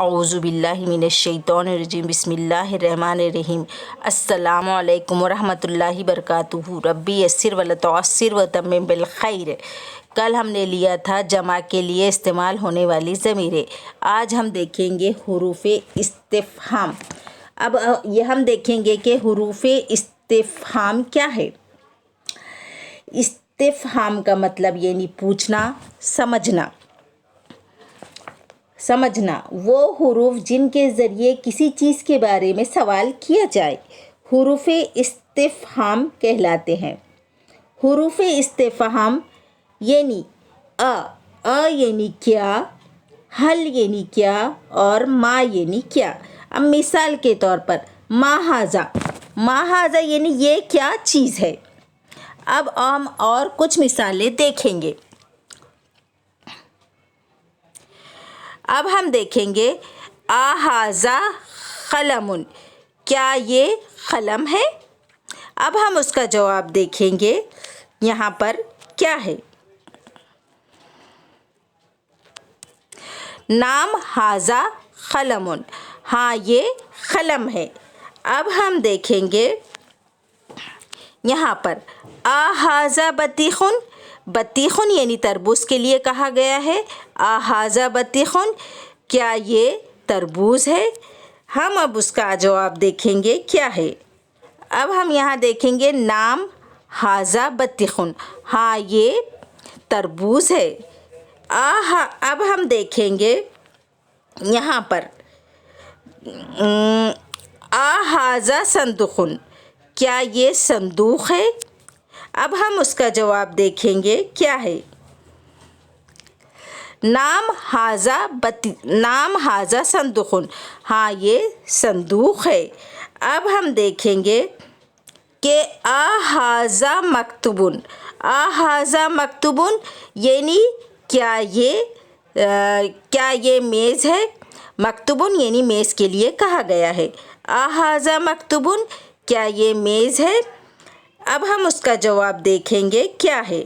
اعوذ باللہ من الشیطان الرجیم بسم اللہ الرحمن الرحیم السلام علیکم ورحمۃ اللہ وبرکاتہ ربی یسر ولا تعسر وتمم بالخیر۔ کل ہم نے لیا تھا جمع کے لیے استعمال ہونے والی ضمیریں۔ آج ہم دیکھیں گے حروف استفہام۔ اب یہ ہم دیکھیں گے کہ حروف استفہام کیا ہے۔ استفہام کا مطلب یعنی پوچھنا، سمجھنا وہ حروف جن کے ذریعے کسی چیز کے بارے میں سوال کیا جائے حروف استفہام کہلاتے ہیں۔ حروف استفہام یعنی یعنی کیا، حل یعنی کیا اور ما یعنی کیا۔ اب مثال کے طور پر ما ھذا یعنی یہ کیا چیز ہے۔ اب ہم اور کچھ مثالیں دیکھیں گے۔ اب ہم دیکھیں گے ھذا قلم، کیا یہ قلم ہے؟ اب ہم اس کا جواب دیکھیں گے یہاں پر کیا ہے۔ نام ھذا قلم، ہاں یہ قلم ہے۔ اب ہم دیکھیں گے یہاں پر ھذا بطیخ، بطیخ یعنی تربوز کے لیے کہا گیا ہے۔ ھذا بطیخ، کیا یہ تربوز ہے؟ ہم اب اس کا جواب دیکھیں گے کیا ہے۔ اب ہم یہاں دیکھیں گے نام ھذا بطیخ، ہاں یہ تربوز ہے۔ اب ہم دیکھیں گے یہاں پر ھذا صندوق، کیا یہ صندوق ہے؟ اب ہم اس کا جواب دیکھیں گے کیا ہے۔ نام ھذا صندوق، ہاں یہ صندوق ہے۔ اب ہم دیکھیں گے کہ ھذا مکتوب، ھذا مکتوب یعنی کیا یہ میز ہے؟ مکتوب یعنی میز کے لیے کہا گیا ہے۔ ھذا مکتوب، کیا یہ میز ہے؟ اب ہم اس کا جواب دیکھیں گے کیا ہے۔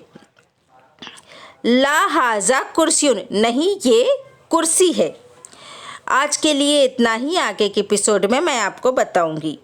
لا ھذا کرسی، نہیں یہ کرسی ہے۔ آج کے لیے اتنا ہی، آگے کے ایپیسوڈ میں آپ کو بتاؤں گی۔